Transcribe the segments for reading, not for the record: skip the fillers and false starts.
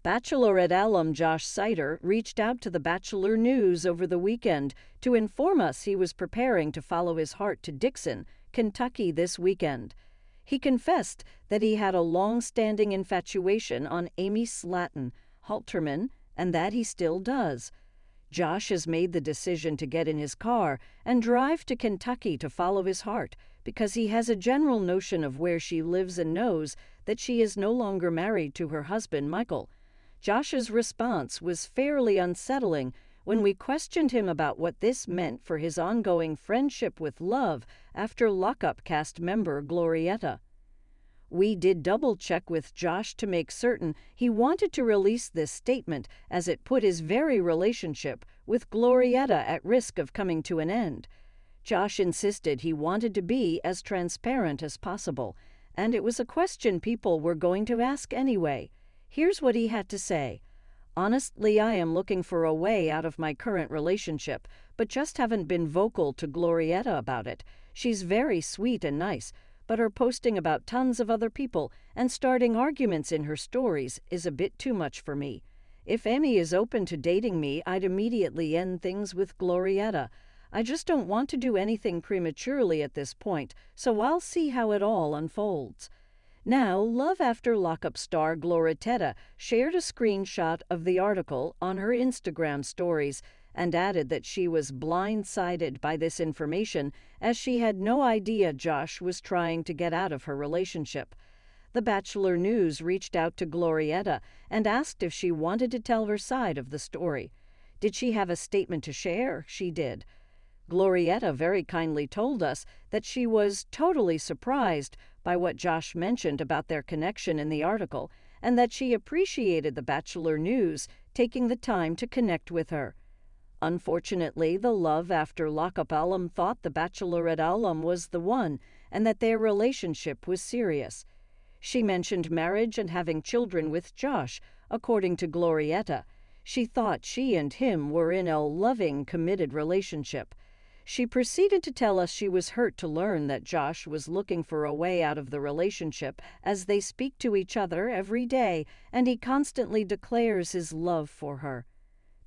Bachelorette alum Josh Seiter reached out to the Bachelor News over the weekend to inform us he was preparing to follow his heart to Dixon, Kentucky this weekend. He confessed that he had a long-standing infatuation on Amy Slaton, Halterman, and that he still does. Josh has made the decision to get in his car and drive to Kentucky to follow his heart because he has a general notion of where she lives and knows that she is no longer married to her husband, Michael. Josh's response was fairly unsettling when we questioned him about what this meant for his ongoing friendship with Love after lockup cast member Glorietta. We did double-check with Josh to make certain he wanted to release this statement as it put his very relationship with Glorietta at risk of coming to an end. Josh insisted he wanted to be as transparent as possible, and it was a question people were going to ask anyway. Here's what he had to say. "Honestly, I am looking for a way out of my current relationship, but just haven't been vocal to Glorietta about it. She's very sweet and nice, but her posting about tons of other people and starting arguments in her stories is a bit too much for me. If Amy is open to dating me, I'd immediately end things with Glorietta. I just don't want to do anything prematurely at this point, so I'll see how it all unfolds." Now, Love After Lockup star Glorietta shared a screenshot of the article on her Instagram stories and added that she was blindsided by this information as she had no idea Josh was trying to get out of her relationship. The Bachelor News reached out to Glorietta and asked if she wanted to tell her side of the story. Did she have a statement to share? She did. Glorietta very kindly told us that she was totally surprised by what Josh mentioned about their connection in the article and that she appreciated the Bachelor News taking the time to connect with her. Unfortunately, the Love After Lockup alum thought the Bachelorette alum was the one and that their relationship was serious. She mentioned marriage and having children with Josh, according to Glorietta. She thought she and him were in a loving, committed relationship. She proceeded to tell us she was hurt to learn that Josh was looking for a way out of the relationship as they speak to each other every day and he constantly declares his love for her.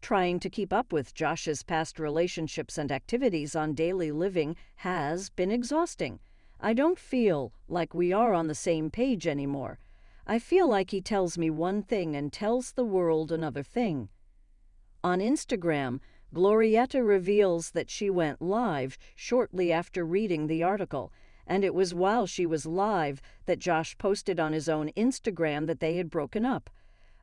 Trying to keep up with Josh's past relationships and activities on daily living has been exhausting. I don't feel like we are on the same page anymore. I feel like he tells me one thing and tells the world another thing. On Instagram, Glorietta reveals that she went live shortly after reading the article, and it was while she was live that Josh posted on his own Instagram that they had broken up.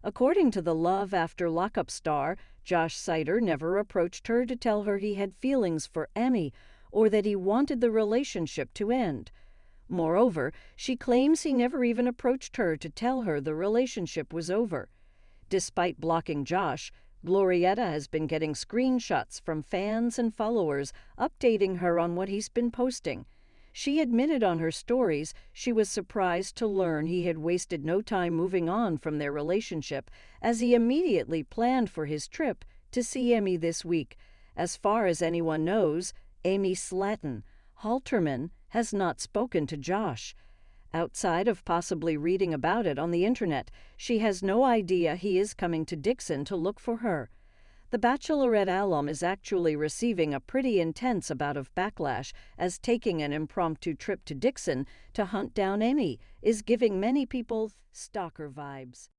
According to the Love After Lockup star, Josh Seiter never approached her to tell her he had feelings for Amy or that he wanted the relationship to end. Moreover, she claims he never even approached her to tell her the relationship was over. Despite blocking Josh, Glorietta has been getting screenshots from fans and followers updating her on what he's been posting. She admitted on her stories she was surprised to learn he had wasted no time moving on from their relationship as he immediately planned for his trip to see Amy this week. As far as anyone knows, Amy Slaton, Halterman, has not spoken to Josh. Outside of possibly reading about it on the internet, she has no idea he is coming to Dixon to look for her. The Bachelorette alum is actually receiving a pretty intense bout of backlash as taking an impromptu trip to Dixon to hunt down Amy is giving many people stalker vibes.